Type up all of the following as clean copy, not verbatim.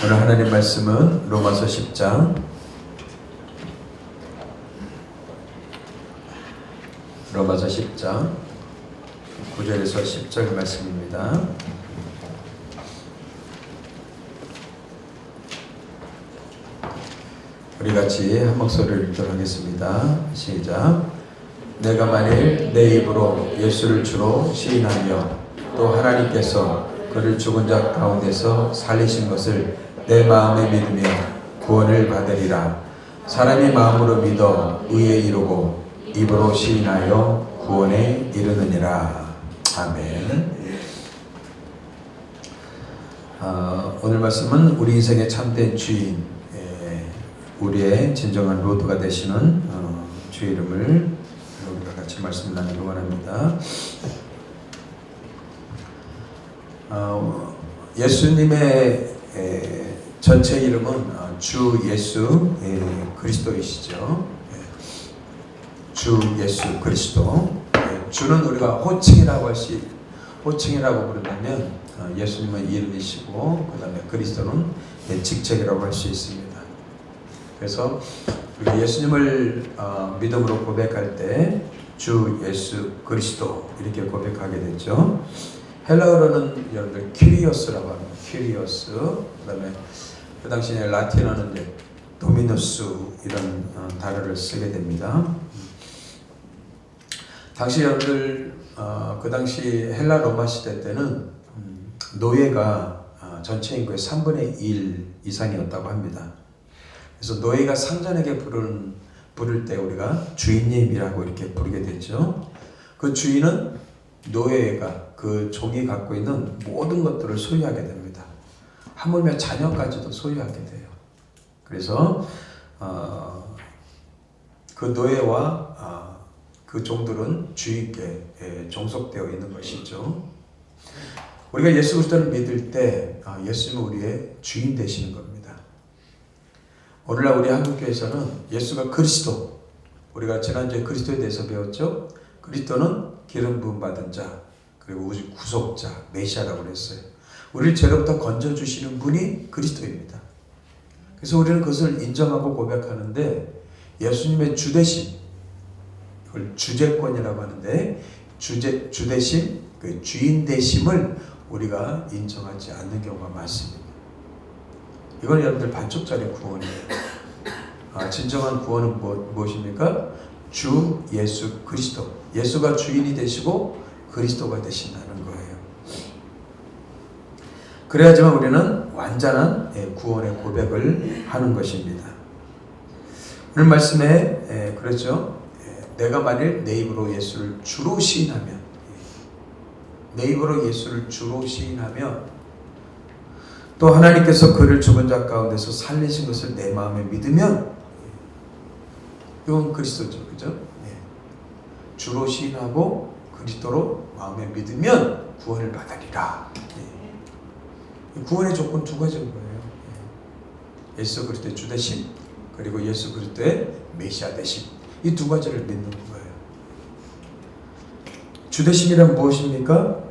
오늘 하나님 말씀은 로마서 10장 로마서 10장 9절에서 10절 말씀입니다. 우리 같이 한 목소리를 읽도록 하겠습니다. 시작. 내가 만일 내 입으로 예수를 주로 시인하며 또 하나님께서 그를 죽은 자 가운데서 살리신 것을 내 마음에 믿으며 구원을 받으리라. 사람이 마음으로 믿어 의에 이르고 입으로 시인하여 구원에 이르느니라. 아멘. 오늘 말씀은 우리 인생의 참된 주인, 우리의 진정한 로드가 되시는 주의 이름을 우리가 같이 말씀 나누기 원합니다. 예수님의 전체 이름은 주 예수 그리스도이시죠. 주 예수 그리스도. 주는 우리가 호칭이라고 호칭이라고 부르면 예수님은 이름이시고 그 다음에 그리스도는 직책이라고 할 수 있습니다. 그래서 우리가 예수님을 믿음으로 고백할 때 주 예수 그리스도 이렇게 고백하게 되죠. 헬라어로는 여러분들 큐리오스라고 합니다. 큐리오스. 그다음에 그 당시에 라틴어는 이제 도미누스 이런 단어를 쓰게 됩니다. 당시 여러분들 그 당시 헬라 로마 시대 때는 노예가 전체 인구의 3분의 1 이상이었다고 합니다. 그래서 노예가 상전에게 부를 때 우리가 주인님이라고 이렇게 부르게 되죠. 그 주인은 노예가 그 종이 갖고 있는 모든 것들을 소유하게 됩니다. 하물며 자녀까지도 소유하게 돼요. 그래서 그 노예와 그 종들은 주인께 종속되어 있는 것이죠. 우리가 예수 그리스도를 믿을 때 예수님은 우리의 주인 되시는 겁니다. 오늘날 우리 한국교회에서는 예수가 그리스도, 우리가 지난주에 그리스도에 대해서 배웠죠. 그리스도는 기름 부음 받은 자, 그리고 우주 구속자, 메시아라고 그랬어요. 우리를 죄로부터 건져주시는 분이 그리스도입니다. 그래서 우리는 그것을 인정하고 고백하는데 예수님의 주되심, 이걸 주제권이라고 하는데 주되심, 그 주인 되심을 우리가 인정하지 않는 경우가 많습니다. 이건 여러분들 반쪽짜리 구원이에요. 진정한 구원은 무엇입니까? 주 예수 그리스도. 예수가 주인이 되시고 그리스도가 되신다는 거예요. 그래야지만 우리는 완전한 구원의 고백을 하는 것입니다. 오늘 말씀에 그렇죠. 내가 만일 내 입으로 예수를 주로 시인하면, 내 입으로 예수를 주로 시인하면 또 하나님께서 그를 죽은 자 가운데서 살리신 것을 내 마음에 믿으면, 이건 그리스도죠, 그죠? 주로 시인하고 그리스도로 마음에 믿으면 구원을 받으리라. 구원의 조건 두 가지인 거예요. 예수 그리스도의 주 되심, 그리고 예수 그리스도의 메시아 되심. 이 두 가지를 믿는 거예요. 주 되심이란 무엇입니까?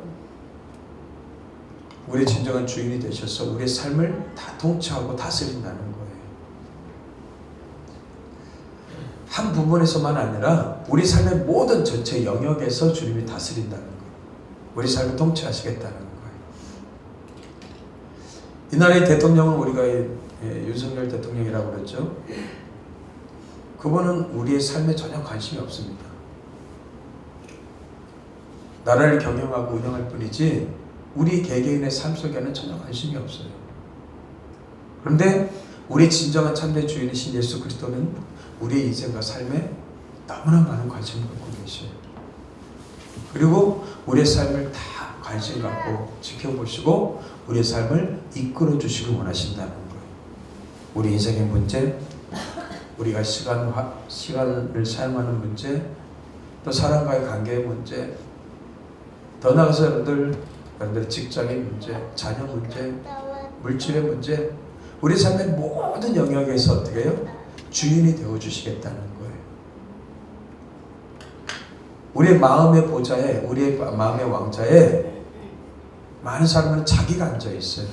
우리의 진정한 주인이 되셔서 우리의 삶을 다 통치하고 다스린다는 거예요. 한 부분에서만 아니라 우리 삶의 모든 전체 영역에서 주님이 다스린다는 거예요. 우리 삶을 통치하시겠다는 거예요. 이 나라의 대통령은 우리가 윤석열 대통령이라고 그랬죠. 그분은 우리의 삶에 전혀 관심이 없습니다. 나라를 경영하고 운영할 뿐이지 우리 개개인의 삶 속에는 전혀 관심이 없어요. 그런데 우리 진정한 참된 주인이신 예수 그리스도는 우리의 인생과 삶에 너무나 많은 관심을 갖고 계셔요. 그리고 우리의 삶을 다 관심 갖고 지켜보시고 우리의 삶을 이끌어 주시길 원하신다는 거예요. 우리 인생의 문제, 우리가 시간을 사용하는 문제, 또 사람과의 관계의 문제, 더 나아가서 여러분들의 직장의 문제, 자녀 문제, 물질의 문제, 우리 삶의 모든 영역에서 어떻게 해요? 주인이 되어주시겠다는 거예요. 우리의 마음의 보좌에, 우리의 마음의 왕좌에 많은 사람은 자기가 앉아 있어요.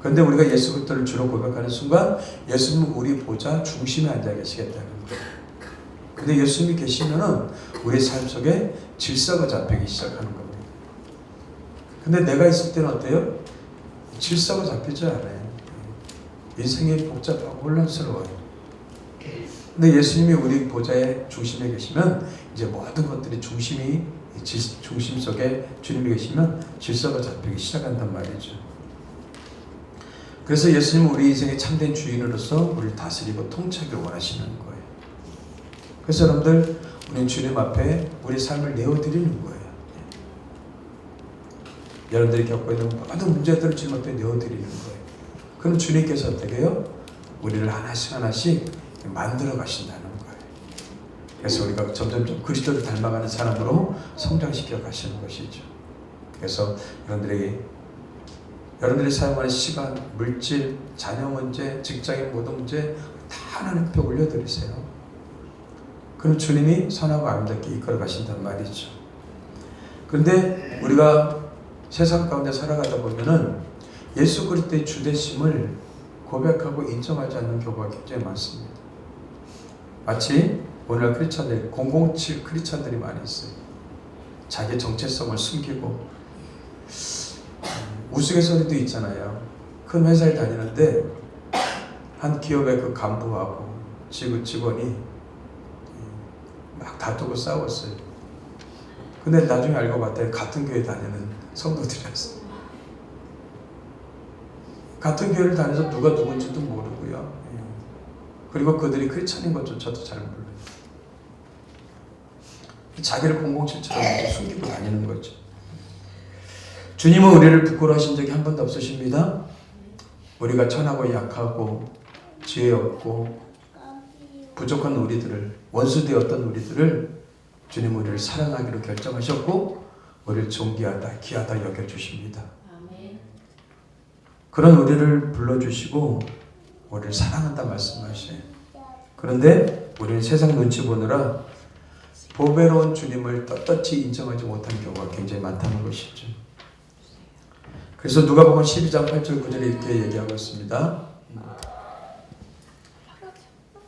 그런데 우리가 예수 그리스도를 주로 고백하는 순간 예수님은 우리 보좌 중심에 앉아 계시겠다는 거예요. 근데 예수님이 계시면은 우리 삶 속에 질서가 잡히기 시작하는 겁니다. 근데 내가 있을 때는 어때요? 질서가 잡히지 않아요. 인생이 복잡하고 혼란스러워요. 근데 예수님이 우리 보좌의 중심에 계시면 이제 모든 것들이 중심 속에 주님이 계시면 질서가 잡히기 시작한단 말이죠. 그래서 예수님은 우리 인생의 참된 주인으로서 우리를 다스리고 통치하기를 원하시는 거예요. 그래서 여러분들 우리는 주님 앞에 우리 삶을 내어드리는 거예요. 여러분들이 겪고 있는 모든 문제들을 주님 앞에 내어드리는 거예요. 그럼 주님께서 어떻게 해요? 우리를 하나씩 만들어 가신다는 거예요. 그래서 우리가 점점점 그리스도를 닮아가는 사람으로 성장시켜 가시는 것이죠. 그래서 여러분들이 사용하는 시간, 물질, 자녀 문제, 직장의 모든 문제 다 하나님 앞에 올려드리세요. 그럼 주님이 선하고 아름답게 이끌어 가신단 말이죠. 그런데 우리가 세상 가운데 살아가다 보면은 예수 그리스도의 주되심을 고백하고 인정하지 않는 경우가 굉장히 많습니다. 마치 오늘날 크리스찬들, 007 크리스찬들이 많이 있어요. 자기 정체성을 숨기고 우스갯소리도 있잖아요. 큰 회사에 다니는데 한 기업의 그 간부하고 직원이 막 다투고 싸웠어요. 근데 나중에 알고 봤더니 같은 교회 다니는 성도들이었어요. 같은 교회를 다녀서 누가 누군지도 모르고요. 그리고 그들이 크리스찬인 것조차도 잘 몰라요. 자기를 007처럼 숨기고 다니는 거죠. 주님은 우리를 부끄러워하신 적이 한 번도 없으십니다. 우리가 천하고 약하고 지혜 없고 부족한 우리들을, 원수되었던 우리들을 주님은 우리를 사랑하기로 결정하셨고 우리를 존귀하다, 귀하다 여겨주십니다. 그런 우리를 불러주시고 우리를 사랑한다 말씀하셔요. 그런데 우리는 세상 눈치 보느라 보배로운 주님을 떳떳이 인정하지 못한 경우가 굉장히 많다는 것이죠. 그래서 누가복음 12장 8절 9절에 이렇게 얘기하고 있습니다.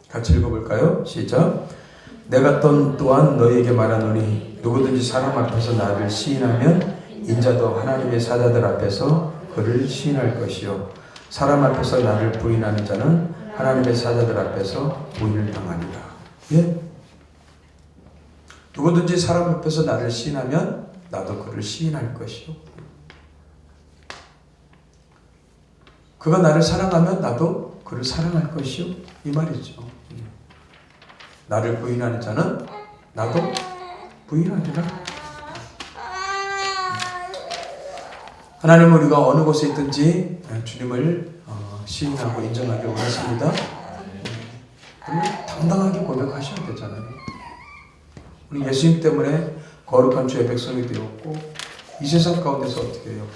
같이 읽어볼까요? 시작. 내가 또한 너희에게 말하노니 누구든지 사람 앞에서 나를 시인하면 인자도 하나님의 사자들 앞에서 그를 시인할 것이요 사람 앞에서 나를 부인하는 자는 하나님의 사자들 앞에서 부인을 당하리라. 예? 누구든지 사람 앞에서 나를 시인하면 나도 그를 시인할 것이요 그가 나를 사랑하면 나도 그를 사랑할 것이요 이 말이죠. 나를 부인하는 자는 나도 부인하리라. 하나님은 우리가 어느 곳에 있든지 주님을 시인하고 인정하기 원하십니다. 그러면 당당하게 고백하셔야 되잖아요. 우리 예수님 때문에 거룩한 주의 백성이 되었고 이 세상 가운데서 어떻게 해요?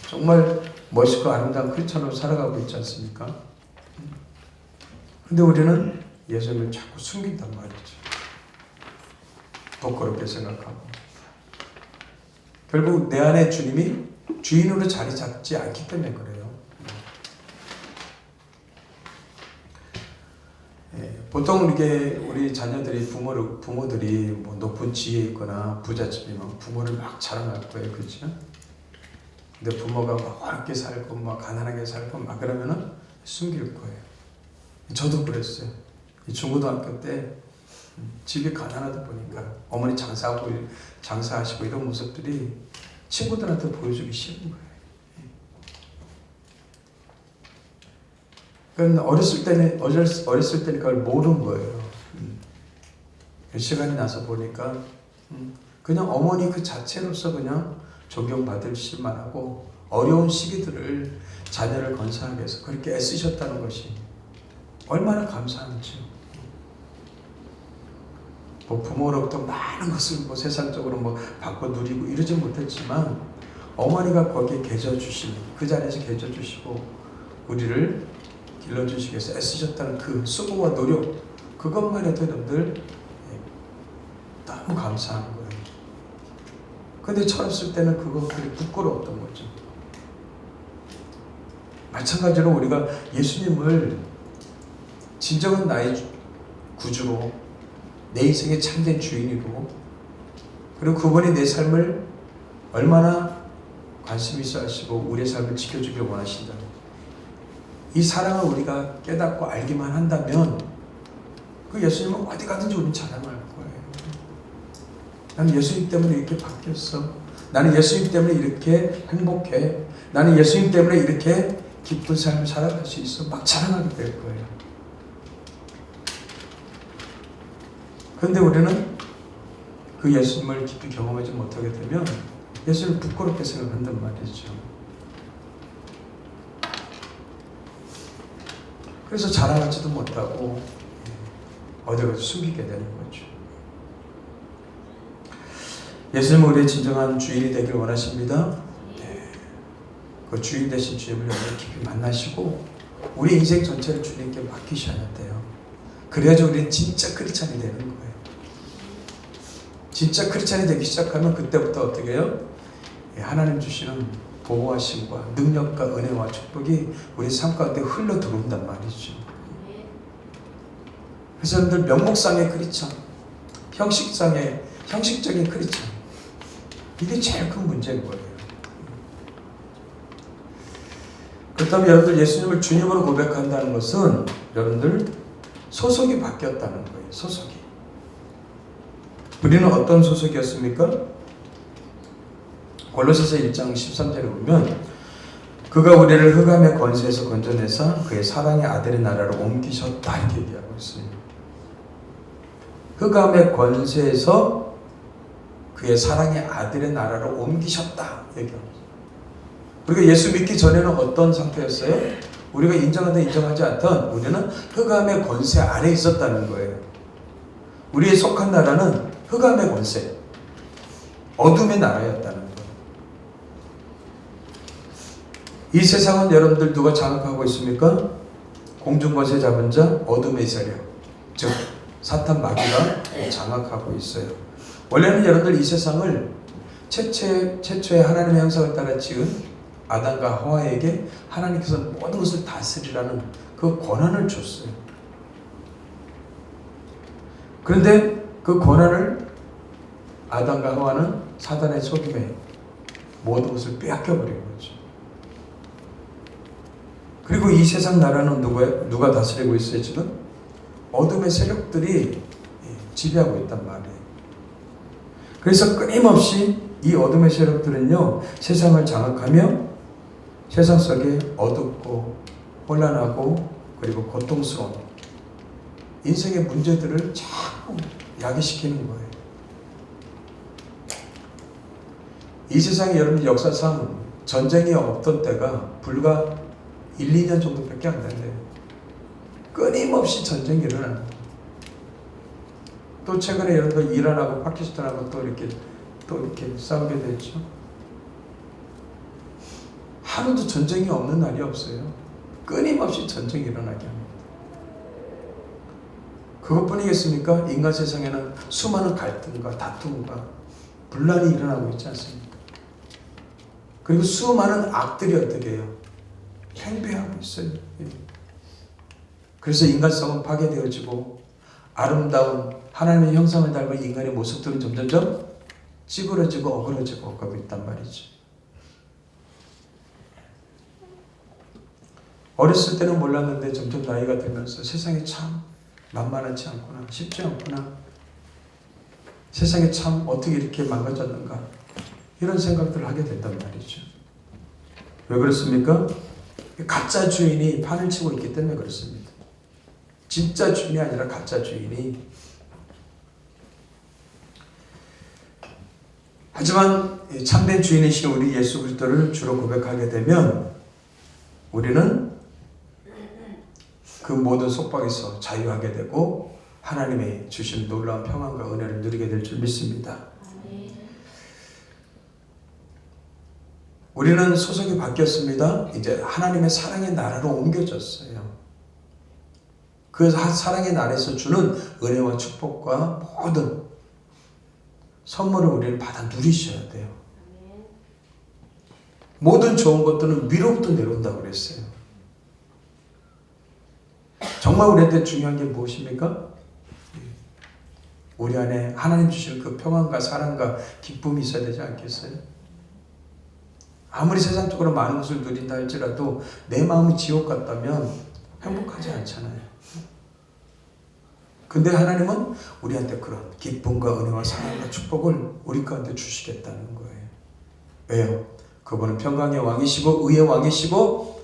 정말 멋있고 아름다운 크리스찬으로 살아가고 있지 않습니까? 근데 우리는 예수님을 자꾸 숨긴단 말이죠. 부끄럽게 생각하고 결국 내 안에 주님이 주인으로 자리 잡지 않기 때문에 그래요. 보통 이게 우리 자녀들이 부모들이 뭐 높은 지위에 있거나 부잣집이면 부모를 막 자랑할 거예요, 그렇죠? 근데 부모가 막 어렵게 살고 막 가난하게 살고 막 그러면은 숨길 거예요. 저도 그랬어요. 중고등학교 때 집이 가난하다 보니까 어머니 장사하시고 이런 모습들이 친구들한테 보여주기 싫은 거예요. 그러니까 어렸을 때는 그걸 모르는 거예요. 시간이 나서 보니까 그냥 어머니 그 자체로서 그냥 존경받을 만하고 어려운 시기들을 자녀를 건사하기 위해서 그렇게 애쓰셨다는 것이 얼마나 감사한지. 뭐 부모로부터 많은 것을 뭐 세상적으로 뭐 받고 누리고 이러지 못했지만 어머니가 거기에 계셔주시는 그 자리에서 계셔주시고 우리를 길러주시기 위해서 애쓰셨다는 그 수고와 노력 그것만 해도 여러분들 너무 감사한 거예요. 근데 철없을 때는 그것들이 부끄러웠던 거죠. 마찬가지로 우리가 예수님을 진정한 나의 구주로, 내 인생의 참된 주인이고, 그리고 그분이 내 삶을 얼마나 관심 있어 하시고 우리의 삶을 지켜주길 원하신다. 이 사랑을 우리가 깨닫고 알기만 한다면 그 예수님은 어디 가든지 우리는 자랑할 거예요. 나는 예수님 때문에 이렇게 바뀌었어. 나는 예수님 때문에 이렇게 행복해. 나는 예수님 때문에 이렇게 기쁜 삶을 살아갈 수 있어. 막 자랑하게 될 거예요. 그런데 우리는 그 예수님을 깊이 경험하지 못하게 되면 예수를 부끄럽게 생각한단 말이죠. 그래서 자랑하지도 못하고 어디 가서 숨기게 되는 거죠. 예수님은 우리의 진정한 주인이 되길 원하십니다. 그 주인 되신 주님을 깊이 만나시고 우리 인생 전체를 주님께 맡기셔야 돼요. 그래야지 우리는 진짜 크리스찬이 되는 거예요. 진짜 크리스찬이 되기 시작하면 그때부터 어떻게 해요? 하나님 주시는 보호하심과 능력과 은혜와 축복이 우리 삶 가운데 흘러 들어온단 말이죠. 그래서 여러분들 명목상의 크리스찬, 형식적인 크리스찬, 이게 제일 큰 문제인 거예요. 그렇다면 여러분들 예수님을 주님으로 고백한다는 것은 여러분들 소속이 바뀌었다는 거예요. 소속이. 우리는 어떤 소속이었습니까? 골로새서 1장 13절에 보면 그가 우리를 흑암의 권세에서 건져내사 그의 사랑의 아들의 나라로 옮기셨다 이렇게 얘기하고 있어요. 흑암의 권세에서 그의 사랑의 아들의 나라로 옮기셨다 얘기하고 있어요. 우리가 예수 믿기 전에는 어떤 상태였어요? 우리가 인정하든 인정하지 않든 우리는 흑암의 권세 아래에 있었다는 거예요. 우리의 속한 나라는 흑암의 권세, 어둠의 나라였다는 거예요. 이 세상은 여러분들 누가 장악하고 있습니까? 공중권세 잡은 자, 어둠의 세력, 즉 사탄 마귀가 장악하고 있어요. 원래는 여러분들 이 세상을 최초의 하나님의 형상을 따라 지은 아담과 하와에게 하나님께서 모든 것을 다스리라는 그 권한을 줬어요. 그런데 그 권한을 아담과 하와는 사단의 속임에 모든 것을 빼앗겨버린 거죠. 그리고 이 세상 나라는 누가 다스리고 있어요 지금? 어둠의 세력들이 지배하고 있단 말이에요. 그래서 끊임없이 이 어둠의 세력들은요 세상을 장악하며 세상 속에 어둡고 혼란하고 그리고 고통스러운 인생의 문제들을 자꾸 야기시키는 거예요. 이 세상에 여러분 역사상 전쟁이 없던 때가 불과 1, 2년 정도밖에 안 된대요. 끊임없이 전쟁이 일어나는 거예요. 또 최근에 여러분 이란하고 파키스탄하고 또 이렇게 싸우게 됐죠. 하루도 전쟁이 없는 날이 없어요. 끊임없이 전쟁이 일어나게 합니다. 그것뿐이겠습니까? 인간 세상에는 수많은 갈등과 다툼과 분란이 일어나고 있지 않습니까? 그리고 수많은 악들이 어떻게 해요? 팽배하고 있어요. 그래서 인간성은 파괴되어지고 아름다운 하나님의 형상을 닮은 인간의 모습들은 점점점 찌그러지고 어그러지고 가고 있단 말이죠. 어렸을 때는 몰랐는데 점점 나이가 들면서 세상이 참 만만하지 않구나, 쉽지 않구나, 세상이 참 어떻게 이렇게 망가졌는가 이런 생각들을 하게 된단 말이죠. 왜 그렇습니까? 가짜 주인이 판을 치고 있기 때문에 그렇습니다. 진짜 주인이 아니라 가짜 주인이. 하지만 참된 주인이신 우리 예수 그리스도를 주로 고백하게 되면 우리는 그 모든 속박에서 자유하게 되고 하나님의 주신 놀라운 평안과 은혜를 누리게 될 줄 믿습니다. 우리는 소속이 바뀌었습니다. 이제 하나님의 사랑의 나라로 옮겨졌어요. 그 사랑의 나라에서 주는 은혜와 축복과 모든 선물을 우리는 받아 누리셔야 돼요. 모든 좋은 것들은 위로부터 내려온다고 그랬어요. 정말 우리한테 중요한 게 무엇입니까? 우리 안에 하나님 주실 그 평안과 사랑과 기쁨이 있어야 되지 않겠어요? 아무리 세상적으로 많은 것을 누린다 할지라도 내 마음이 지옥 같다면 행복하지 않잖아요. 근데 하나님은 우리한테 그런 기쁨과 은혜와 사랑과 축복을 우리 가운데 주시겠다는 거예요. 왜요? 그분은 평강의 왕이시고 의의 왕이시고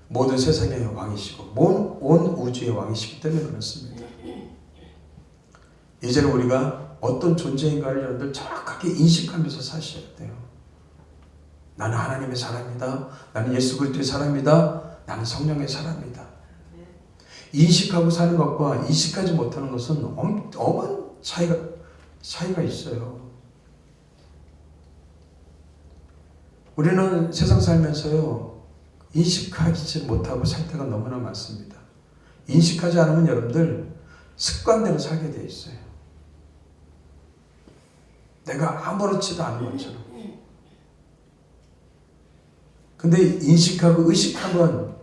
모든 세상의 왕이시고 온 우주의 왕이시기 때문에 그렇습니다. 이제는 우리가 어떤 존재인가를 여러분들 정확하게 인식하면서 사셔야 돼요. 나는 하나님의 사람이다. 나는 예수 그리스도의 사람이다. 나는 성령의 사람이다. 인식하고 사는 것과 인식하지 못하는 것은 어마어마한 차이가 있어요. 우리는 세상 살면서요, 인식하지 못하고 살 때가 너무나 많습니다. 인식하지 않으면 여러분들 습관대로 살게 돼 있어요. 내가 아무렇지도 않은 것처럼. 근데 인식하고 의식하면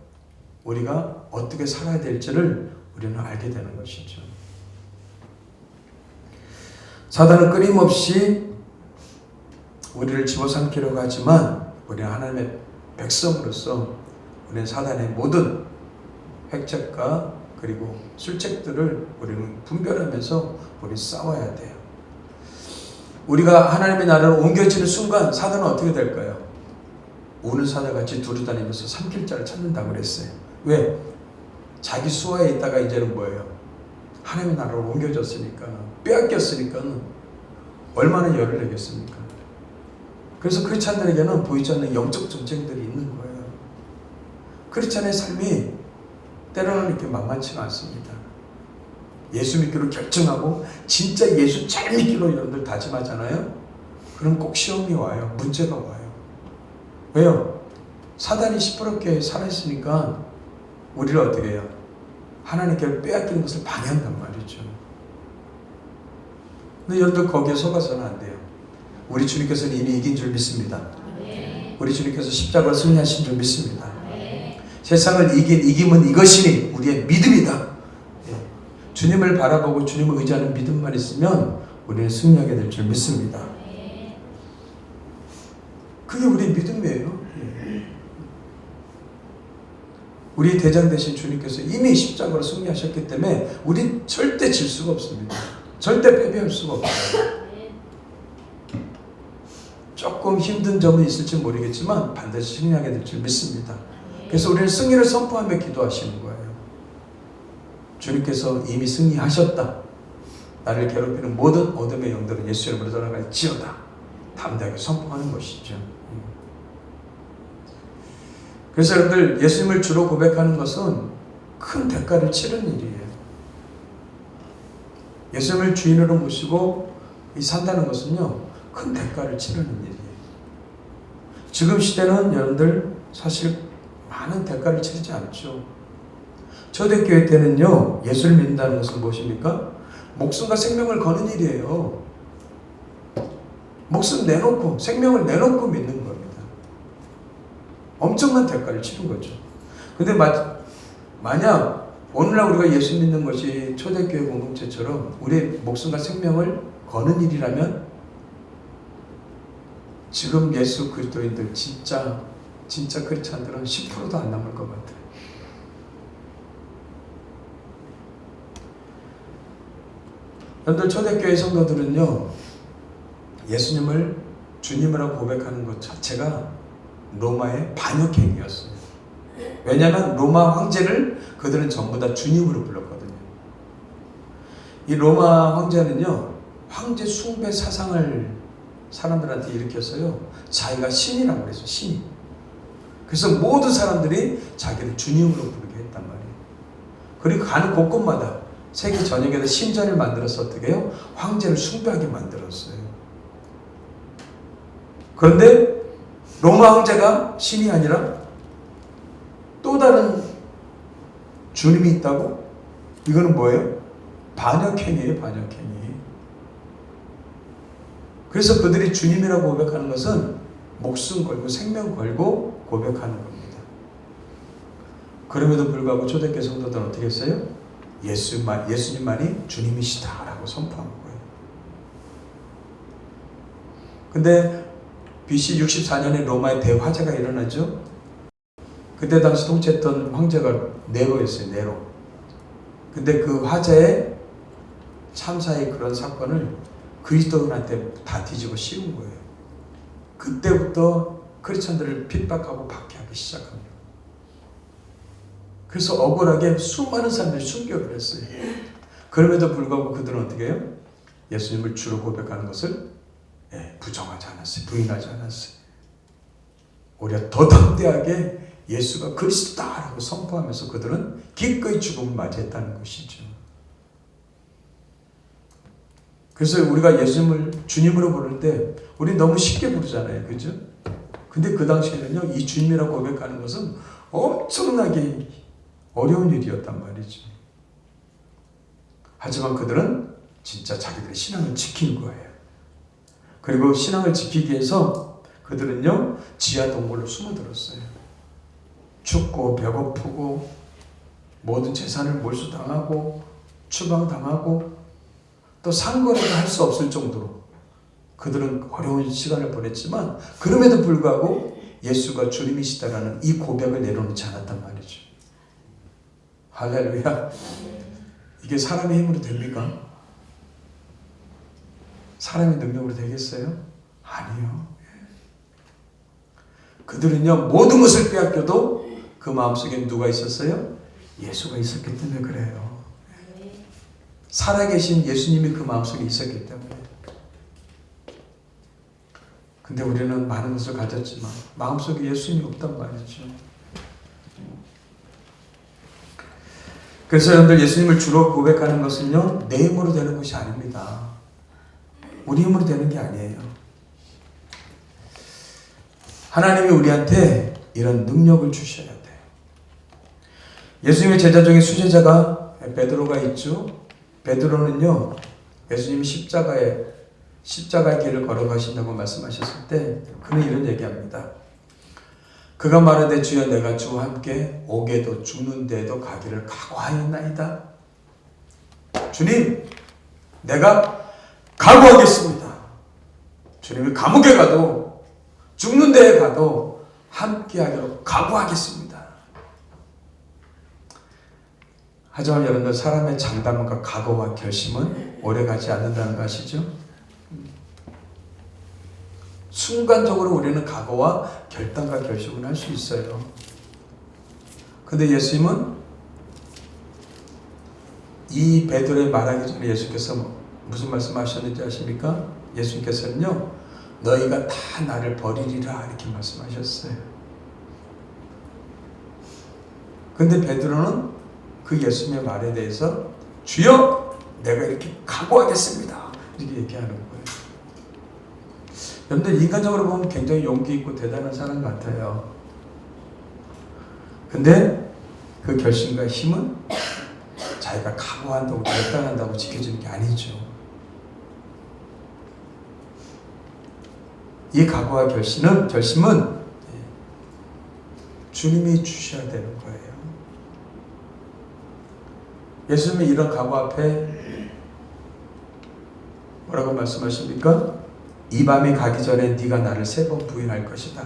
우리가 어떻게 살아야 될지를 우리는 알게 되는 것이죠. 사단은 끊임없이 우리를 집어삼키려고 하지만 우리는 하나님의 백성으로서 우리는 사단의 모든 획책과 그리고 술책들을 우리는 분별하면서 우리 싸워야 돼요. 우리가 하나님의 나라로 옮겨지는 순간 사단은 어떻게 될까요? 우는 사자같이 두루다니면서 삼킬 자를 찾는다고 그랬어요. 왜? 자기 수하에 있다가 이제는 뭐예요? 하나님의 나라로 옮겨졌으니까, 빼앗겼으니까 얼마나 열을 내겠습니까? 그래서 크리스찬들에게는 보이지 않는 영적 전쟁들이 있는 거예요. 크리스찬의 삶이 때로는 이렇게 만만치가 않습니다. 예수 믿기로 결정하고 진짜 예수 잘 믿기로 여러분들 다짐하잖아요. 그럼 꼭 시험이 와요. 문제가 와요. 왜요? 사단이 시퍼렇게 살아있으니까 우리를 어떻게 해요? 하나님께 빼앗기는 것을 방해한단 말이죠. 근데 여러분들 거기에 속아서는 안 돼요. 우리 주님께서는 이미 이긴 줄 믿습니다. 우리 주님께서 십자가로 승리하신 줄 믿습니다. 세상을 이김은 이것이니 우리의 믿음이다. 주님을 바라보고 주님을 의지하는 믿음만 있으면 우리는 승리하게 될 줄 믿습니다. 그게 우리의 믿음이에요. 우리 대장 되신 주님께서 이미 십자가로 승리하셨기 때문에 우리 절대 질 수가 없습니다. 절대 패배할 수가 없어요. 조금 힘든 점은 있을지 모르겠지만 반드시 승리하게 될 줄 믿습니다. 그래서 우리는 승리를 선포하며 기도하시는 거예요. 주님께서 이미 승리하셨다. 나를 괴롭히는 모든 어둠의 영들은 예수 이름으로 떠나갈지어다. 담대하게 선포하는 것이죠. 그래서 여러분들 예수님을 주로 고백하는 것은 큰 대가를 치르는 일이에요. 예수님을 주인으로 모시고 산다는 것은요, 큰 대가를 치르는 일이에요. 지금 시대는 여러분들 사실 많은 대가를 치르지 않죠. 초대교회 때는요, 예수를 믿는다는 것은 무엇입니까? 목숨과 생명을 거는 일이에요. 목숨 내놓고 생명을 내놓고 믿는 겁니다. 엄청난 대가를 치른 거죠. 근데 만약 오늘날 우리가 예수 믿는 것이 초대교회 공동체처럼 우리의 목숨과 생명을 거는 일이라면 지금 예수 그리스도인들 진짜 크리스찬들은 10%도 안 남을 것 같아요. 여러분들 초대교회 성도들은요, 예수님을 주님이라고 고백하는 것 자체가 로마의 반역행위였어요. 왜냐하면 로마 황제를 그들은 전부 다 주님으로 불렀거든요. 이 로마 황제는요, 황제 숭배 사상을 사람들한테 일으켰어요. 자기가 신이라고 그랬어요. 신이. 그래서 모든 사람들이 자기를 주님으로 부르게 했단 말이에요. 그리고 가는 곳곳마다 세계 전역에서 신전을 만들어서 어떻게 해요? 황제를 숭배하게 만들었어요. 그런데 로마 황제가 신이 아니라 또 다른 주님이 있다고? 이거는 뭐예요? 반역행위예요, 반역행위. 그래서 그들이 주님이라고 고백하는 것은 목숨 걸고 생명 걸고 고백하는 겁니다. 그럼에도 불구하고 초대교회 성도들은 어떻게 했어요? 예수님만이 주님이시다라고 선포한 거예요. 근데 BC 64년에 로마의 대화재가 일어나죠. 그때 당시 통치했던 황제가 네로였어요. 네로. 근데 그 화재의 참사의 그런 사건을 그리스도인한테 다 뒤집어 씌운 거예요. 그때부터 크리스천들을 핍박하고 박해하기 시작합니다. 그래서 억울하게 수많은 사람들이 순교를 했어요. 그럼에도 불구하고 그들은 어떻게 해요? 예수님을 주로 고백하는 것을 부정하지 않았어요. 부인하지 않았어요. 오히려 더 담대하게 예수가 그리스도다라고 선포하면서 그들은 기꺼이 죽음을 맞이했다는 것이죠. 그래서 우리가 예수님을 주님으로 부를 때 우리 너무 쉽게 부르잖아요. 그죠? 근데 그 당시에는요, 이 주님이라고 고백하는 것은 엄청나게 어려운 일이었단 말이죠. 하지만 그들은 진짜 자기들의 신앙을 지킨 거예요. 그리고 신앙을 지키기 위해서 그들은요, 지하 동굴로 숨어들었어요. 춥고 배고프고 모든 재산을 몰수당하고 추방당하고 또 상거래도 할 수 없을 정도로 그들은 어려운 시간을 보냈지만 그럼에도 불구하고 예수가 주님이시다라는 이 고백을 내려놓지 않았단 말이죠. 할렐루야. 이게 사람의 힘으로 됩니까? 사람의 능력으로 되겠어요? 아니요. 그들은요, 모든 것을 빼앗겨도 그 마음속에 누가 있었어요? 예수가 있었기 때문에 그래요. 살아계신 예수님이 그 마음속에 있었기 때문에. 근데 우리는 많은 것을 가졌지만 마음속에 예수님이 없단 말이죠. 그래서 여러분들 예수님을 주로 고백하는 것은요, 내 힘으로 되는 것이 아닙니다. 우리 힘으로 되는 게 아니에요. 하나님이 우리한테 이런 능력을 주셔야 돼요. 예수님의 제자 중에 수제자가 베드로가 있죠. 베드로는요, 예수님이 십자가의 길을 걸어가신다고 말씀하셨을 때 그는 이런 얘기합니다. 그가 말하되 주여 내가 주와 함께 옥에도 죽는데도 가기를 각오하였나이다. 주님, 내가 각오하겠습니다. 주님이 감옥에 가도 죽는 데에 가도 함께 하기로 각오하겠습니다. 하지만 여러분들, 사람의 장담과 각오와 결심은 오래가지 않는다는 거 아시죠? 순간적으로 우리는 각오와 결단과 결심을 할 수 있어요. 근데 예수님은 이 베드로의 말하기 전에 예수께서 무슨 말씀하셨는지 아십니까? 예수님께서는요, 너희가 다 나를 버리리라 이렇게 말씀하셨어요. 근데 베드로는 그 예수님의 말에 대해서 주여 내가 이렇게 각오하겠습니다 이렇게 얘기하는 거예요. 여러분들, 인간적으로 보면 굉장히 용기 있고 대단한 사람 같아요. 근데 그 결심과 힘은 자기가 각오한다고 결단한다고 지켜지는 게 아니죠. 이 각오와 결심은 주님이 주셔야 되는 거예요. 예수님이 이런 각오 앞에 뭐라고 말씀하십니까? 이 밤이 가기 전에 네가 나를 3번 부인할 것이다.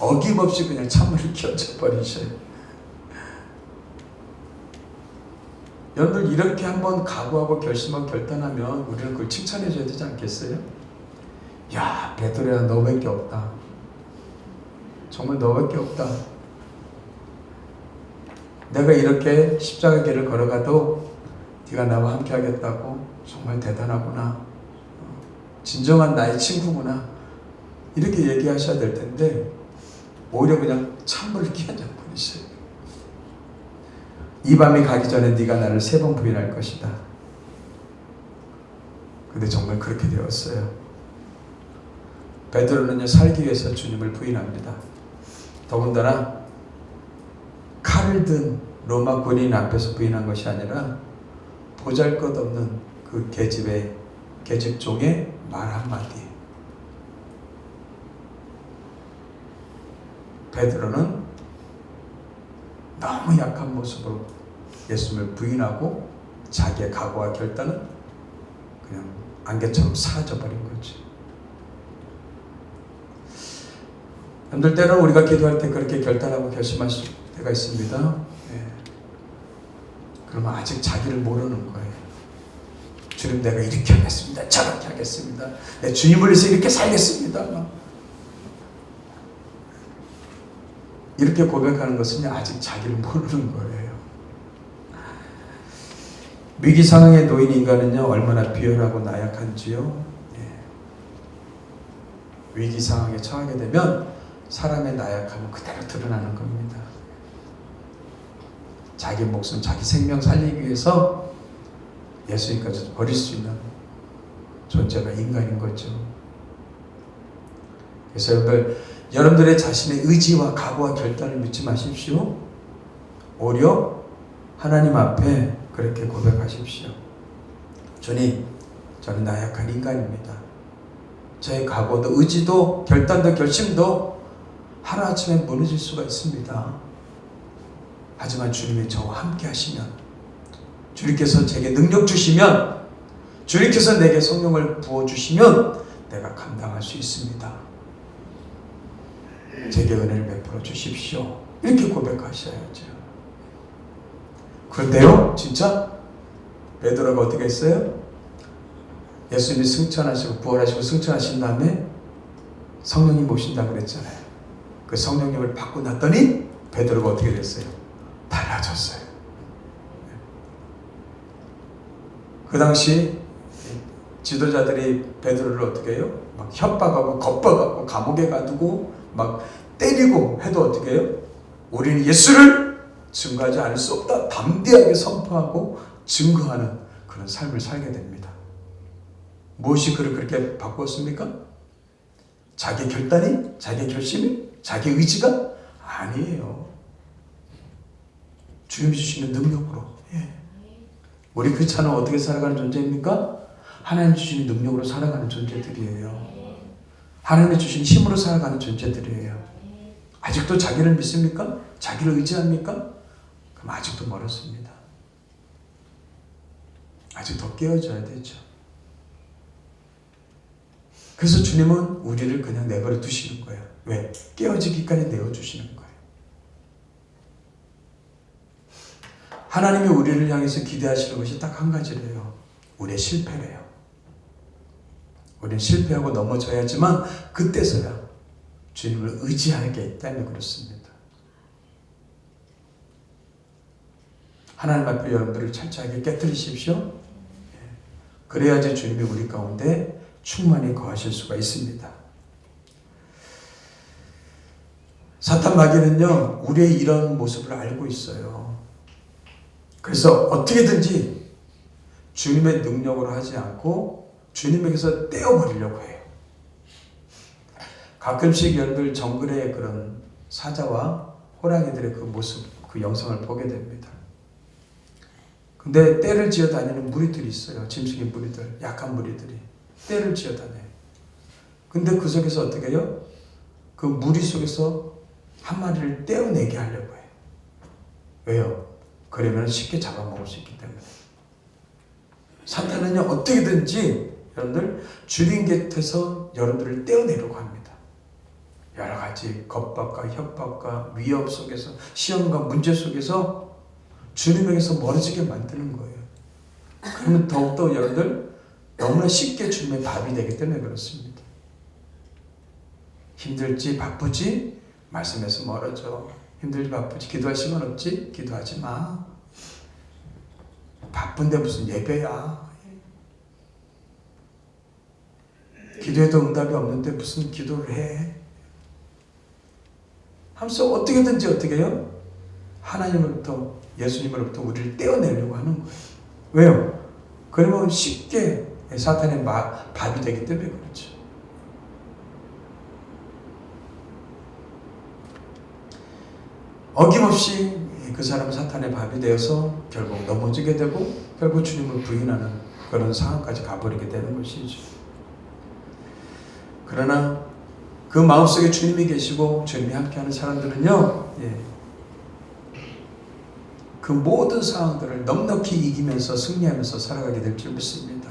어김없이 그냥 찬물을 끼얹어버리셔요. 여러분들, 이렇게 한번 각오하고 결심하고 결단하면 우리는 그걸 칭찬해 줘야 되지 않겠어요? 야, 베드로야, 너밖에 없다. 정말 너밖에 없다. 내가 이렇게 십자가 길을 걸어가도 네가 나와 함께 하겠다고 정말 대단하구나. 진정한 나의 친구구나. 이렇게 얘기하셔야 될 텐데 오히려 그냥 찬물을 끼얹어 버리셔요. 이 밤이 가기 전에 네가 나를 3번 부인할 것이다. 근데 정말 그렇게 되었어요. 베드로는요, 살기 위해서 주님을 부인합니다. 더군다나 칼을 든 로마 군인 앞에서 부인한 것이 아니라 보잘것없는 그 계집종의 말 한마디. 베드로는 너무 약한 모습으로 예수님을 부인하고 자기의 각오와 결단은 그냥 안개처럼 사라져버린 거지. 여러분들, 때로는 우리가 기도할 때 그렇게 결단하고 결심할 때가 있습니다. 그러면 아직 자기를 모르는 거예요. 주님, 내가 이렇게 하겠습니다. 저렇게 하겠습니다. 내 주님을 위해서 이렇게 살겠습니다. 이렇게 고백하는 것은 아직 자기를 모르는 거예요. 위기 상황에 놓인 인간은요, 얼마나 비열하고 나약한지요. 위기 상황에 처하게 되면 사람의 나약함은 그대로 드러나는 겁니다. 자기 목숨, 자기 생명 살리기 위해서 예수님까지 버릴 수 있는 존재가 인간인 거죠. 그래서 여러분들의 자신의 의지와 각오와 결단을 믿지 마십시오. 오히려 하나님 앞에 그렇게 고백하십시오. 주님, 저는 나약한 인간입니다. 저의 각오도 의지도 결단도 결심도 하루아침에 무너질 수가 있습니다. 하지만 주님이 저와 함께 하시면, 주님께서 제게 능력 주시면, 주님께서 내게 성령을 부어주시면 내가 감당할 수 있습니다. 제게 은혜를 베풀어 주십시오. 이렇게 고백하셔야죠. 그런데요, 진짜 베드로가 어떻게 했어요? 예수님이 승천하시고 부활하시고 승천하신 다음에 성령님 오신다고 그랬잖아요. 그 성령님을 받고 났더니 베드로가 어떻게 됐어요? 달라졌어요. 그 당시 지도자들이 베드로를 어떻게 해요? 막 협박하고 겁박하고 감옥에 가두고 막 때리고 해도 어떻게 해요? 우리는 예수를 증거하지 않을 수 없다. 담대하게 선포하고 증거하는 그런 삶을 살게 됩니다. 무엇이 그를 그렇게 바꾸었습니까? 자기 결단이? 자기 결심이? 자기 의지가? 아니에요. 주님이 주시는 능력으로. 우리 크리스찬은 어떻게 살아가는 존재입니까? 하나님 주시는 능력으로 살아가는 존재들이에요. 하나님이 주신 힘으로 살아가는 존재들이에요. 아직도 자기를 믿습니까? 자기를 의지합니까? 그럼 아직도 멀었습니다. 아직 더 깨어져야 되죠. 그래서 주님은 우리를 그냥 내버려 두시는 거예요. 왜? 깨어지기까지 내어주시는 거예요. 하나님이 우리를 향해서 기대하시는 것이 딱 한 가지래요. 우리의 실패래요. 우리는 실패하고 넘어져야지만 그때서야 주님을 의지하게 때문에 그렇습니다. 하나님 앞에 여러분들을 철저하게 깨뜨리십시오. 그래야지 주님이 우리 가운데 충만히 거하실 수가 있습니다. 사탄 마귀는요, 우리의 이런 모습을 알고 있어요. 그래서 어떻게든지 주님의 능력으로 하지 않고 주님에게서 떼어버리려고 해요. 가끔씩 여러분들 정글의 그런 사자와 호랑이들의 그 모습, 그 영상을 보게 됩니다. 근데 떼를 지어 다니는 무리들이 있어요. 짐승의 무리들, 약한 무리들이 떼를 지어 다녀요. 근데 그 속에서 어떻게 해요? 그 무리 속에서 한 마리를 떼어내게 하려고 해요. 왜요? 그러면 쉽게 잡아먹을 수 있기 때문에. 사탄은요, 어떻게든지 여러분들 주님 곁에서 여러분들을 떼어내려고 합니다. 여러 가지 겁박과 협박과 위협 속에서, 시험과 문제 속에서 주님에게서 멀어지게 만드는 거예요. 그러면 더욱더 여러분들 너무나 쉽게 주님의 밥이 되기 때문에 그렇습니다. 힘들지 바쁘지 말씀에서 멀어져. 힘들지 바쁘지 기도할 시간 없지 기도하지 마. 바쁜데 무슨 예배야. 기도해도 응답이 없는데 무슨 기도를 해. 하면서 어떻게든지 어떻게 해요? 하나님으로부터, 예수님으로부터 우리를 떼어내려고 하는 거예요. 왜요? 그러면 쉽게 사탄의 밥이 되기 때문에 그렇죠. 어김없이 그 사람은 사탄의 밥이 되어서 결국 넘어지게 되고 결국 주님을 부인하는 그런 상황까지 가버리게 되는 것이죠. 그러나 그 마음속에 주님이 계시고 주님이 함께하는 사람들은요, 그 모든 상황들을 넉넉히 이기면서 승리하면서 살아가게 될 줄 믿습니다.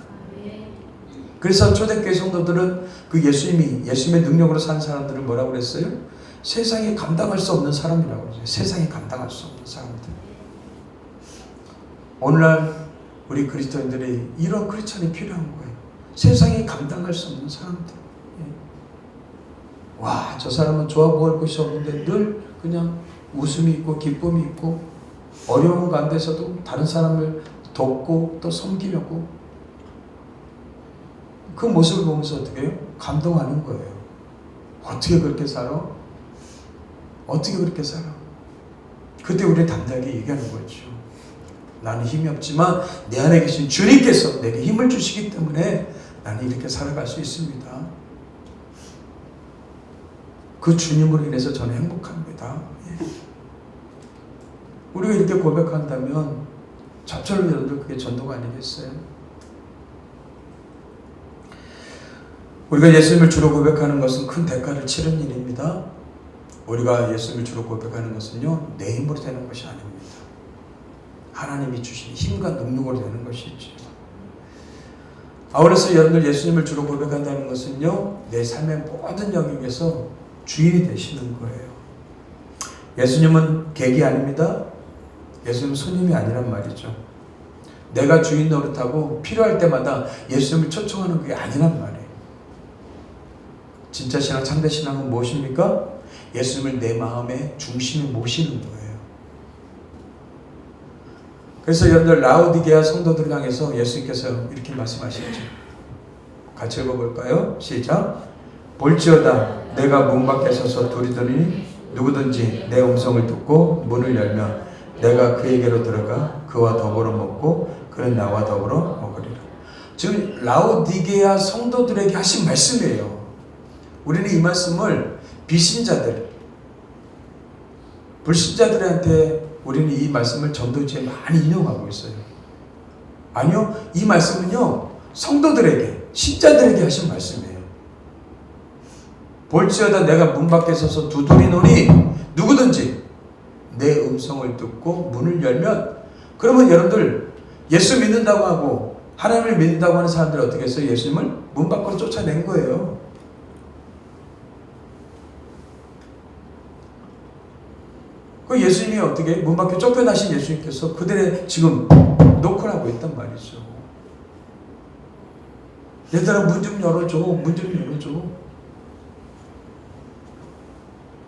그래서 초대교회 성도들은 그 예수님의 능력으로 산 사람들을 뭐라고 그랬어요? 세상에 감당할 수 없는 사람이라고 그러죠. 세상에 감당할 수 없는 사람들. 오늘날 우리 그리스도인들이 이런 크리스천이 필요한 거예요. 세상에 감당할 수 없는 사람들. 와, 저 사람은 좋아 보일 것이 없는데 늘 그냥 웃음이 있고 기쁨이 있고 어려운 가운데서도 다른 사람을 돕고 또 섬기려고 그 모습을 보면서 어떻게 해요? 감동하는 거예요. 어떻게 그렇게 살아? 어떻게 그렇게 살아? 그때 우리 담대하게 얘기하는 거죠. 나는 힘이 없지만 내 안에 계신 주님께서 내게 힘을 주시기 때문에 나는 이렇게 살아갈 수 있습니다. 그 주님으로 인해서 저는 행복합니다. 우리가 이렇게 고백한다면 저절로 여러분들 그게 전도가 아니겠어요? 우리가 예수님을 주로 고백하는 것은 큰 대가를 치른 일입니다. 우리가 예수님을 주로 고백하는 것은요, 내 힘으로 되는 것이 아닙니다. 하나님이 주신 힘과 능력으로 되는 것이죠. 아울러서 여러분들 예수님을 주로 고백한다는 것은요, 내 삶의 모든 영역에서 주인이 되시는 거예요. 예수님은 객이 아닙니다. 예수님은 손님이 아니란 말이죠. 내가 주인 노릇하고 필요할 때마다 예수님을 초청하는 게 아니란 말이에요. 진짜 신앙, 참된 신앙은 무엇입니까? 예수님을 내 마음의 중심에 모시는 거예요. 그래서 여러분들 라오디게아 성도들을 향해서 예수님께서 이렇게 말씀하시죠. 같이 읽어볼까요? 시작. 볼지어다 내가 문 밖에 서서 두리더니 누구든지 내 음성을 듣고 문을 열면 내가 그에게로 들어가 그와 더불어 먹고 그는 나와 더불어 먹으리라. 지금 라오디게아 성도들에게 하신 말씀이에요. 우리는 이 말씀을 비신자들, 불신자들한테 우리는 이 말씀을 전도지에 많이 인용하고 있어요. 아니요, 이 말씀은요 성도들에게, 신자들에게 하신 말씀이에요. 볼지어다 내가 문 밖에 서서 두드리노니 누구든지 내 음성을 듣고 문을 열면, 그러면 여러분들 예수 믿는다고 하고 하나님을 믿는다고 하는 사람들이 어떻게 했어요? 예수님을 문 밖으로 쫓아낸 거예요. 그 예수님이 어떻게 문 밖에 쫓겨나신 예수님께서 그들의 지금 노크를 하고 있단 말이죠. 얘들아 문 좀 열어줘. 문 좀 열어줘.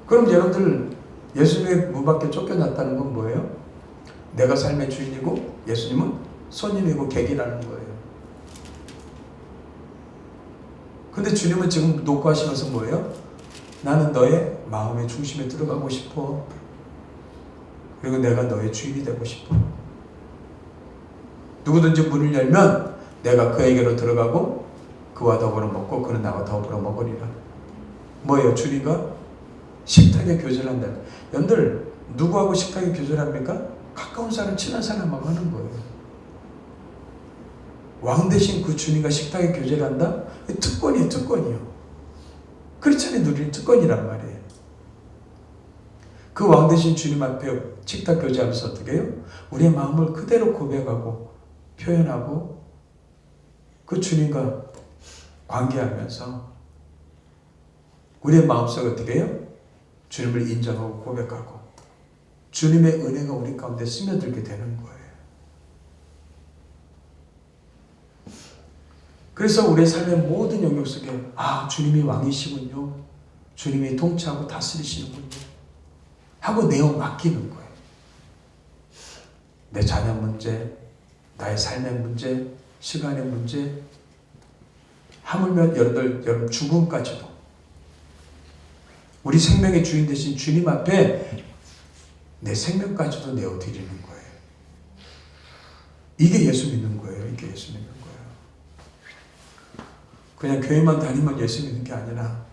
그럼 여러분들 예수님의 문 밖에 쫓겨났다는 건 뭐예요? 내가 삶의 주인이고 예수님은 손님이고 객이라는 거예요. 근데 주님은 지금 노크하시면서 뭐예요? 나는 너의 마음의 중심에 들어가고 싶어. 그리고 내가 너의 주인이 되고 싶어. 누구든지 문을 열면 내가 그에게로 들어가고 그와 더불어 먹고 그는 나와 더불어 먹으리라. 뭐예요? 주님과 식탁에 교제를 한다. 여러분들 누구하고 식탁에 교제를 합니까? 가까운 사람, 친한 사람하고 하는 거예요. 왕 대신 그 주님과 식탁에 교제를 한다? 특권이에요. 특권이요. 크리스천이 누리는 특권이란 말이에요. 그 왕 대신 주님 앞에 식탁 교제하면서 어떻게 해요? 우리의 마음을 그대로 고백하고 표현하고 그 주님과 관계하면서 우리의 마음속에 어떻게 해요? 주님을 인정하고 고백하고 주님의 은혜가 우리 가운데 스며들게 되는 거예요. 그래서 우리의 삶의 모든 영역 속에 주님이 왕이시군요. 주님이 통치하고 다스리시는군요. 하고 내어 맡기는 거예요. 내 자녀 문제, 나의 삶의 문제, 시간의 문제, 하물며 여러분 죽음까지도 우리 생명의 주인 되신 주님 앞에 내 생명까지도 내어드리는 거예요. 이게 예수 믿는 거예요. 이게 예수 믿는 거예요. 그냥 교회만 다니면 예수 믿는 게 아니라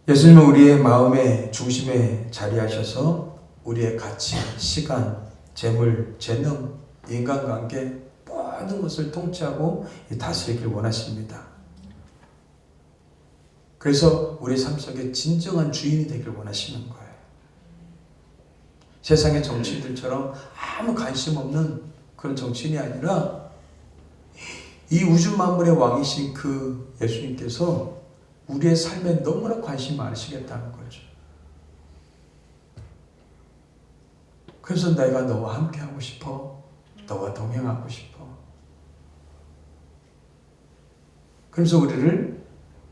예수님은 우리의 마음의 중심에 자리하셔서 우리의 가치, 시간, 재물, 재능, 인간관계 모든 것을 통치하고 다스리길 원하십니다. 그래서 우리 삶 속에 진정한 주인이 되길 원하시는 거예요. 세상의 정치인들처럼 아무 관심 없는 그런 정치인이 아니라 이 우주 만물의 왕이신 그 예수님께서 우리의 삶에 너무나 관심이 많으시겠다는 거죠. 그래서 내가 너와 함께하고 싶어. 너와 동행하고 싶어. 그래서 우리를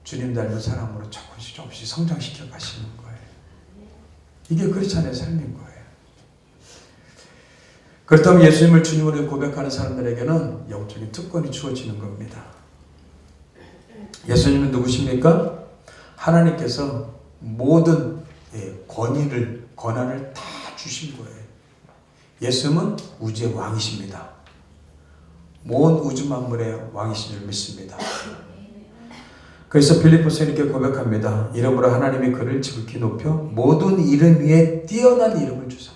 주님 닮은 사람으로 조금씩 성장시켜 가시는 거예요. 이게 크리스찬의 삶인 거예요. 그렇다면 예수님을 주님으로 고백하는 사람들에게는 영적인 특권이 주어지는 겁니다. 예수님은 누구십니까? 하나님께서 모든 권한을 다 주신 거예요. 예수님은 우주의 왕이십니다. 온 우주 만물의 왕이신 줄 믿습니다. 그래서 빌립보서에 이렇게 고백합니다. 이러므로 하나님이 그를 지극히 높여 모든 이름 위에 뛰어난 이름을 주사.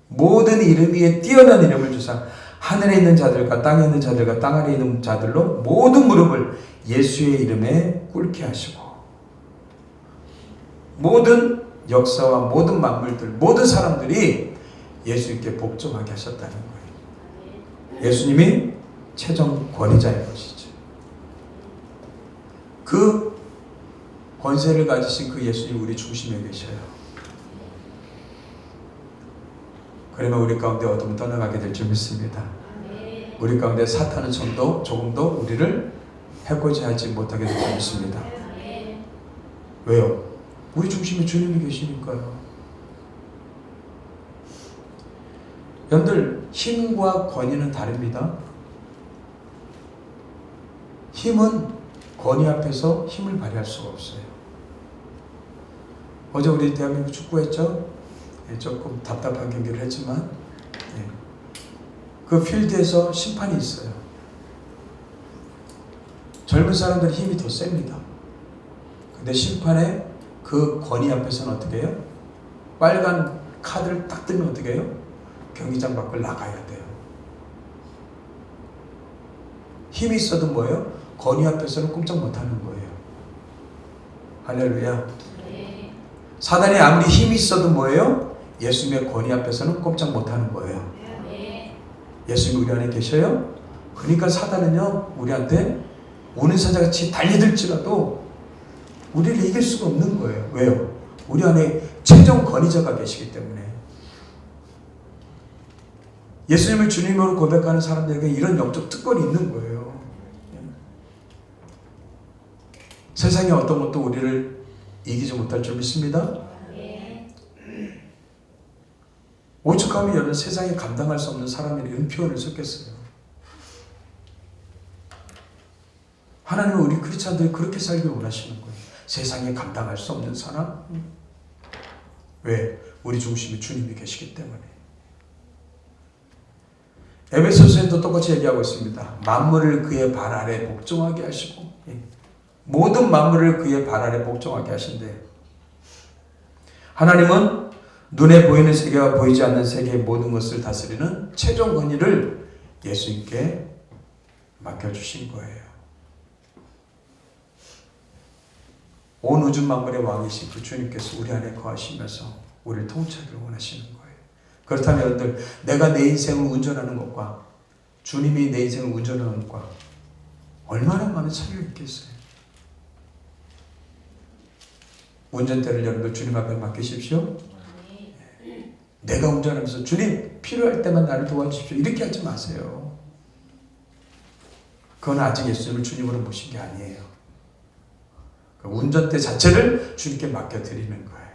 모든 이름 위에 뛰어난 이름을 주사. 하늘에 있는 자들과 땅에 있는 자들과 땅 아래에 있는 자들로 모든 무릎을 예수의 이름에 꿇게 하시고 모든 역사와 모든 만물들, 모든 사람들이 예수님께 복종하게 하셨다는 거예요. 예수님이 최종 권위자인 것이죠. 그 권세를 가지신 그 예수님 우리 중심에 계셔요. 그러면 우리 가운데 어둠은 떠나가게 될 줄 믿습니다. 우리 가운데 사탄은 조금도 우리를 해코지 하지 못하게 될 줄 믿습니다. 왜요? 우리 중심에 주님이 계시니까요. 여러분들 힘과 권위는 다릅니다. 힘은 권위 앞에서 힘을 발휘할 수가 없어요. 어제 우리 대한민국 축구했죠? 조금 답답한 경기를 했지만 그 필드에서 심판이 있어요. 젊은 사람들의 힘이 더 셉니다. 근데 심판의 그 권위 앞에서는 어떻게 해요? 빨간 카드를 딱 뜨면 어떻게 해요? 경기장 밖을 나가야 돼요. 힘이 있어도 뭐예요? 권위 앞에서는 꼼짝 못하는 거예요. 할렐루야. 사단이 아무리 힘이 있어도 뭐예요? 예수님의 권위 앞에서는 꼼짝 못하는 거예요. 예수님이 우리 안에 계셔요? 그러니까 사단은요 우리한테 우는 사자같이 달려들지라도 우리를 이길 수가 없는 거예요. 왜요? 우리 안에 최종 권위자가 계시기 때문에. 예수님을 주님으로 고백하는 사람들에게 이런 영적 특권이 있는 거예요. 세상에 어떤 것도 우리를 이기지 못할 줄 믿습니다. 오죽하면 여러분 세상에 감당할 수 없는 사람이 이런 표현을 썼겠어요. 하나님은 우리 크리스찬들이 그렇게 살길 원하시는 거예요. 세상에 감당할 수 없는 사람? 왜? 우리 중심에 주님이 계시기 때문에. 에베소서에도 똑같이 얘기하고 있습니다. 만물을 그의 발 아래 복종하게 하시고 모든 만물을 그의 발 아래 복종하게 하신대요. 하나님은 눈에 보이는 세계와 보이지 않는 세계의 모든 것을 다스리는 최종 권위를 예수님께 맡겨주신 거예요. 온 우주 만물의 왕이신 그 주님께서 우리 안에 거하시면서 우리를 통치하기를 원하시는 거예요. 그렇다면 여러분들 내가 내 인생을 운전하는 것과 주님이 내 인생을 운전하는 것과 얼마나 많은 차이가 있겠어요. 운전대를 여러분들 주님 앞에 맡기십시오. 내가 운전하면서 주님 필요할 때만 나를 도와주십시오. 이렇게 하지 마세요. 그건 아직 예수님을 주님으로 모신 게 아니에요. 그 운전대 자체를 주님께 맡겨드리는 거예요.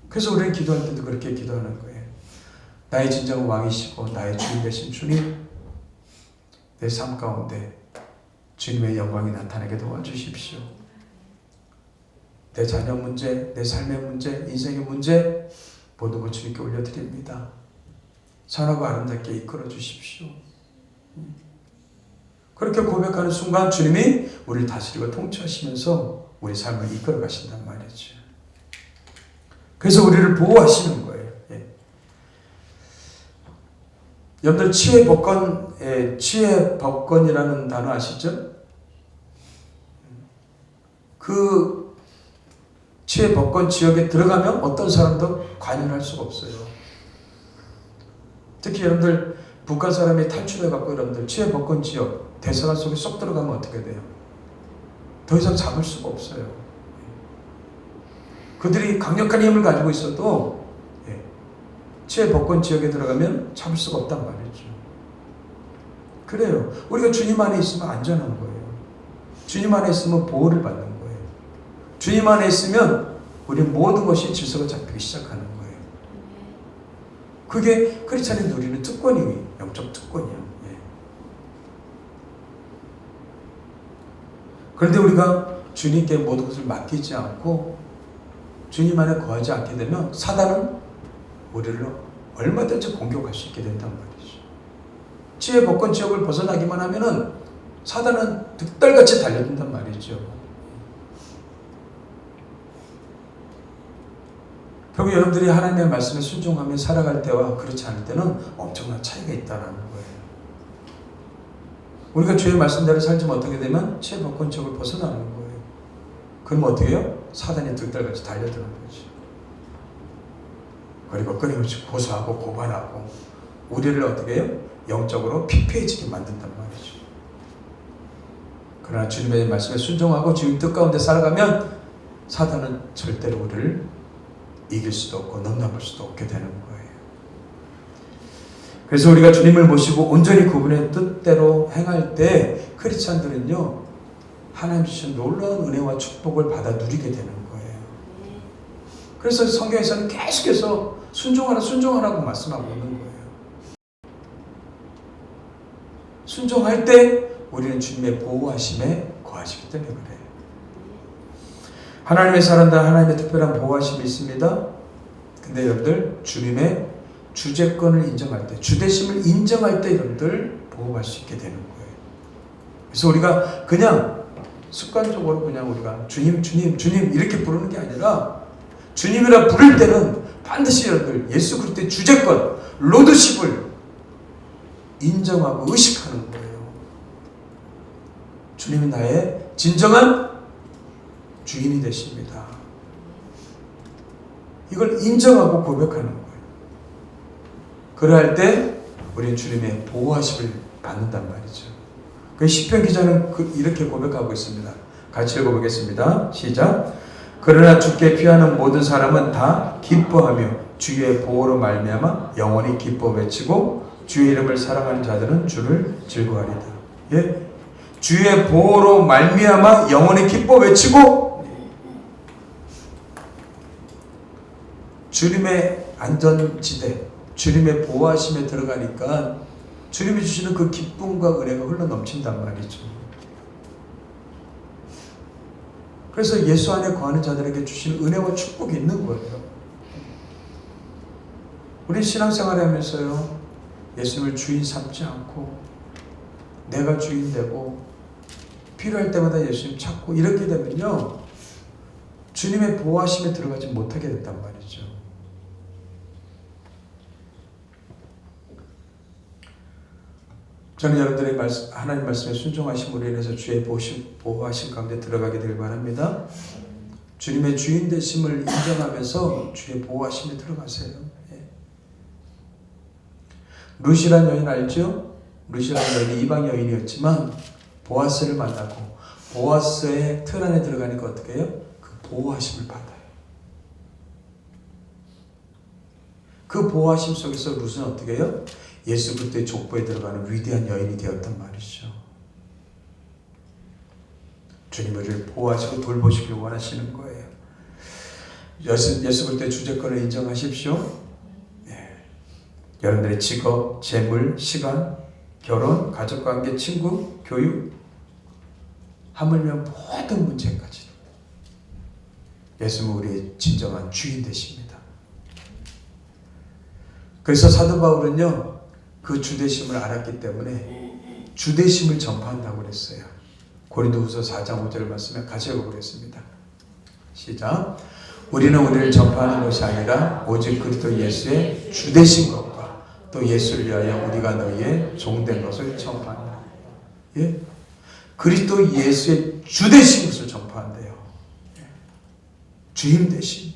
그래서 우리는 기도할 때도 그렇게 기도하는 거예요. 나의 진정한 왕이시고 나의 주인 되신 주님, 내 삶 가운데 주님의 영광이 나타나게 도와주십시오. 내 자녀 문제, 내 삶의 문제, 인생의 문제 모든 것 주님께 올려드립니다. 선하고 아름답게 이끌어 주십시오. 그렇게 고백하는 순간 주님이 우리를 다스리고 통치하시면서 우리 삶을 이끌어 가신단 말이죠. 그래서 우리를 보호하시는 거예요. 여러분들 치외 법권이라는 단어 아시죠? 그 치외법권 지역에 들어가면 어떤 사람도 관여를 할 수가 없어요. 특히 여러분들 북한 사람이 탈출해갖고 여러분들 치외법권 지역 대사관 속에 쏙 들어가면 어떻게 돼요? 더 이상 잡을 수가 없어요. 그들이 강력한 힘을 가지고 있어도 치외법권 지역에 들어가면 잡을 수가 없단 말이죠. 그래요. 우리가 주님 안에 있으면 안전한 거예요. 주님 안에 있으면 보호를 받는 거예요. 주님 안에 있으면 우리 모든 것이 질서가 잡히기 시작하는 거예요. 그게 크리스찬이 누리는 특권이에요. 영적 특권이에요. 그런데 우리가 주님께 모든 것을 맡기지 않고 주님 안에 거하지 않게 되면 사단은 우리를 얼마든지 공격할 수 있게 된단 말이죠. 치외법권 지역을 벗어나기만 하면은 사단은 득달같이 달려든단 말이죠. 결국 여러분들이 하나님의 말씀에 순종하며 살아갈 때와 그렇지 않을 때는 엄청난 차이가 있다는 거예요. 우리가 주의 말씀대로 살지만 어떻게 되면 치외법권 지역을 벗어나는 거예요. 그럼 어떻게 해요? 사단이 득달같이 달려드는 거죠. 그리고 끊임없이 고소하고 고발하고 우리를 어떻게 해요? 영적으로 피폐해지게 만든단 말이죠. 그러나 주님의 말씀에 순종하고 주님 뜻 가운데 살아가면 사단은 절대로 우리를 이길 수도 없고 넘나볼 수도 없게 되는 거예요. 그래서 우리가 주님을 모시고 온전히 그분의 뜻대로 행할 때 크리스찬들은요 하나님 주신 놀라운 은혜와 축복을 받아 누리게 되는 거예요. 그래서 성경에서는 계속해서 순종하라고 말씀하고 있는 거예요. 순종할 때 우리는 주님의 보호하심에 거하시기 때문에 그래요. 하나님의 사람들 하나님의 특별한 보호하심이 있습니다. 근데 여러분들 주님의 주재권을 인정할 때, 주대심을 인정할 때 여러분들 보호할 수 있게 되는 거예요. 그래서 우리가 그냥 습관적으로 그냥 우리가 주님 이렇게 부르는 게 아니라 주님이라 부를 때는 반드시 여러분들 예수 그리스도의 주재권, 로드십을 인정하고 의식하는 거예요. 주님이 나의 진정한 주인이 되십니다. 이걸 인정하고 고백하는 거예요. 그럴 때 우리는 주님의 보호하심을 받는단 말이죠. 그 시편 기자는 이렇게 고백하고 있습니다. 같이 읽어보겠습니다. 시작. 그러나 주께 피하는 모든 사람은 다 기뻐하며 주의 보호로 말미암아 영원히 기뻐 외치고 주의 이름을 사랑하는 자들은 주를 즐거워하리다. 예? 주의 보호로 말미암아 영원히 기뻐 외치고 주님의 안전지대, 주님의 보호하심에 들어가니까 주님이 주시는 그 기쁨과 은혜가 흘러넘친단 말이죠. 그래서 예수 안에 거하는 자들에게 주시는 은혜와 축복이 있는 거예요. 우리 신앙생활을 하면서요, 예수님을 주인 삼지 않고 내가 주인 되고 필요할 때마다 예수님 찾고 이렇게 되면요, 주님의 보호하심에 들어가지 못하게 된단 말이죠. 저는 여러분들의 하나님 말씀에 순종하심으로 인해서 주의 보호하심 가운데 들어가게 되길 바랍니다. 주님의 주인 되심을 인정하면서 주의 보호하심에 들어가세요. 루시란 여인 알죠? 루시란 여인이 이방 여인이었지만 보아스를 만나고 보아스의 틀 안에 들어가니까 어떻게 해요? 그 보호하심을 받아요. 그 보호하심 속에서 룻은 어떻게 해요? 예수 그리스도의 족보에 들어가는 위대한 여인이 되었단 말이죠. 주님 우리를 보호하시고 돌보시길 원하시는 거예요. 예수 그리스도의 주재권을 인정하십시오. 여러분들의 직업, 재물, 시간, 결혼, 가족관계, 친구, 교육, 하물며 모든 문제까지 예수는 우리의 진정한 주인 되십니다. 그래서 사도 바울은요, 그 주되심을 알았기 때문에 주되심을 전파한다고 그랬어요. 고린도후서 4장 5절 말씀에 같이 읽어보겠습니다. 시작. 우리는 우리를 전파하는 것이 아니라 오직 그리스도 예수의 주되신 것과 또 예수를 위하여 우리가 너희의 종된 것을 전파한다. 예? 그리스도 예수의 주되신 것을 전파한대요. 주인 되심.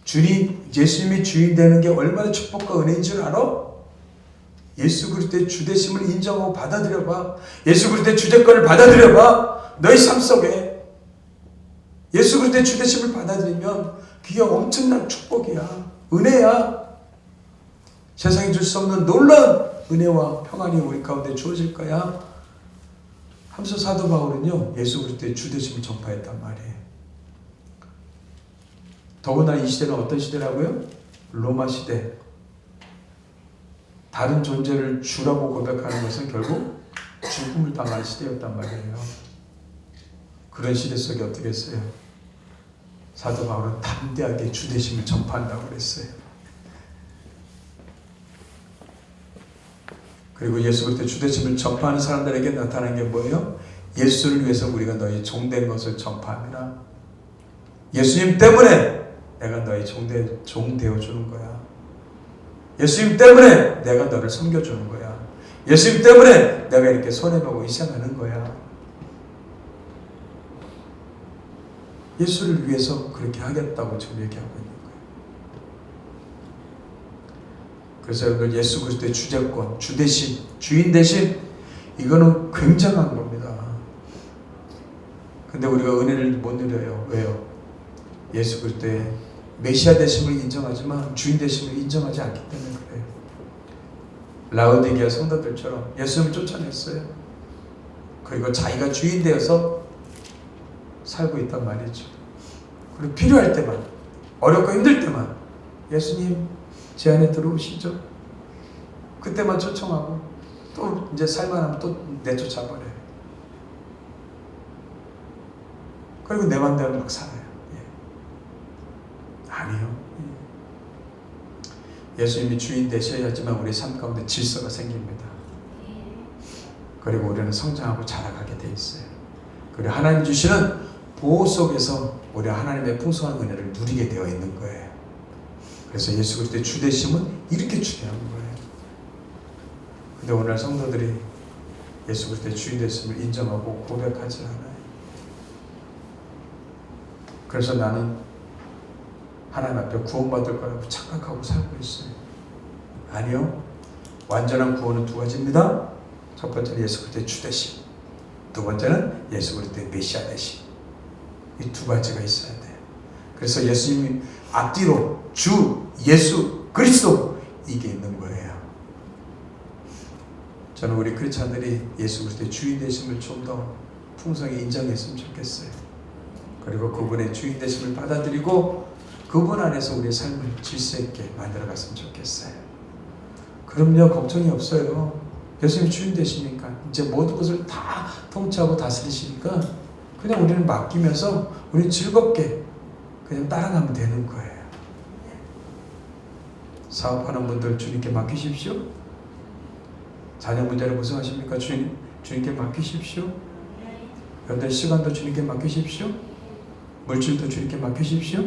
주님, 예수님이 주인 되는 게 얼마나 축복과 은혜인 줄 알아? 예수 그리스도의 주 되심을 인정하고 받아들여봐. 예수 그리스도의 주제권을 받아들여봐. 너희 삶 속에 예수 그리스도의 주 되심을 받아들이면 그게 엄청난 축복이야. 은혜야. 세상에 줄 수 없는 놀라운 은혜와 평안이 우리 가운데 주어질 거야. 하면서 사도 바울은요, 예수 그리스도의 주 되심을 전파했단 말이에요. 더구나 이 시대는 어떤 시대라고요? 로마 시대. 다른 존재를 주라고 고백하는 것은 결국 죽음을 당할 시대였단 말이에요. 그런 시대 속에 어떻게 했어요? 사도 바울은 담대하게 주 되심을 전파한다고 그랬어요. 그리고 예수 그리스도의 주 되심을 전파하는 사람들에게 나타나는 게 뭐예요? 예수를 위해서 우리가 너희 종된 것을 전파합니다. 예수님 때문에 내가 너희 종 되어주는 거야. 예수님 때문에 내가 너를 섬겨주는 거야. 예수님 때문에 내가 이렇게 손해보고 희생하는 거야. 예수를 위해서 그렇게 하겠다고 지금 얘기하고 있는 거예요. 그래서 여러분, 예수 그리스도의 주제권, 주 대신, 주인 대신, 이거는 굉장한 겁니다. 근데 우리가 은혜를 못 누려요. 왜요? 예수 그리스도의 메시아 되심을 인정하지만 주인 되심을 인정하지 않기 때문에 그래요. 라오디게아 성도들처럼 예수님을 쫓아냈어요. 그리고 자기가 주인 되어서 살고 있단 말이죠. 그리고 필요할 때만, 어렵고 힘들 때만 예수님 제 안에 들어오시죠. 그때만 초청하고 또 이제 살만하면 또 내쫓아버려요. 그리고 내 맘대로 막 살아요. 아니요. 예수님이 주인 되셔야지만 우리 삶 가운데 질서가 생깁니다. 그리고 우리는 성장하고 자라가게 돼 있어요. 그리고 하나님 주시는 보호 속에서 우리 하나님의 풍성한 은혜를 누리게 되어 있는 거예요. 그래서 예수 그리스도의 주 되심은 이렇게 중요한 거예요. 근데 오늘 성도들이 예수 그리스도의 주인 되심을 인정하고 고백하지 않아요. 그래서 나는 하나님 앞에 구원받을 거라고 착각하고 살고 있어요. 아니요. 완전한 구원은 두 가지입니다. 첫 번째는 예수 그리스도의 주 되심, 두 번째는 예수 그리스도의 메시아 되심. 이 두 가지가 있어야 돼요. 그래서 예수님이 앞뒤로 주, 예수, 그리스도, 이게 있는 거예요. 저는 우리 크리스찬들이 예수 그리스도의 주인 되심을 좀 더 풍성히 인정했으면 좋겠어요. 그리고 그분의 주인 되심을 받아들이고 그분 안에서 우리의 삶을 질서 있게 만들어갔으면 좋겠어요. 그럼요, 걱정이 없어요. 예수님이 주인 되시니까 이제 모든 것을 다 통치하고 다스리시니까 그냥 우리는 맡기면서 우리는 즐겁게 그냥 따라가면 되는 거예요. 사업하는 분들 주님께 맡기십시오. 자녀 문제를 무슨 하십니까? 주님께 맡기십시오. 여러분들 시간도 주님께 맡기십시오. 물질도 주님께 맡기십시오.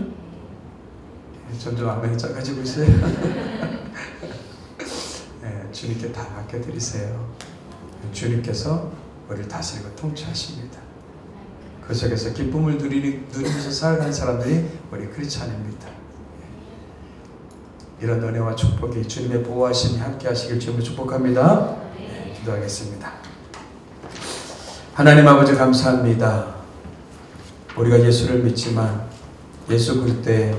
점점 아멘이 작아지고 있어요. 네, 주님께 다 맡겨드리세요. 주님께서 우리를 다스리고 통치하십니다. 그 속에서 기쁨을 누리면서 살아가는 사람들이 우리 크리스찬입니다. 이런 은혜와 축복이 주님의 보호하심이 함께 하시길 주님을 축복합니다. 네, 기도하겠습니다. 하나님 아버지 감사합니다. 우리가 예수를 믿지만 예수 그리스도의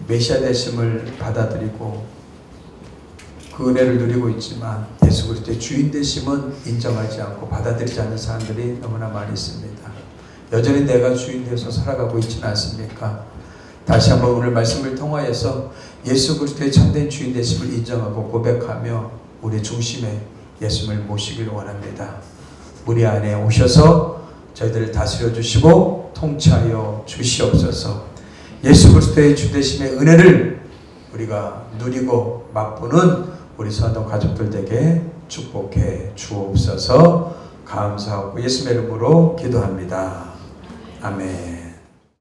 메시아 되심을 받아들이고 그 은혜를 누리고 있지만 예수 그리스도의 주인 되심은 인정하지 않고 받아들이지 않는 사람들이 너무나 많이 있습니다. 여전히 내가 주인 되어서 살아가고 있지는 않습니까? 다시 한번 오늘 말씀을 통하여서 예수 그리스도의 참된 주인 되심을 인정하고 고백하며 우리 중심에 예수님을 모시길 원합니다. 우리 안에 오셔서 저희들을 다스려 주시고 통치하여 주시옵소서. 예수 그리스도의 주 되심의 은혜를 우리가 누리고 맛보는 우리 성도 가족들에게 축복해 주옵소서. 감사하고 예수님의 이름으로 기도합니다. 아멘.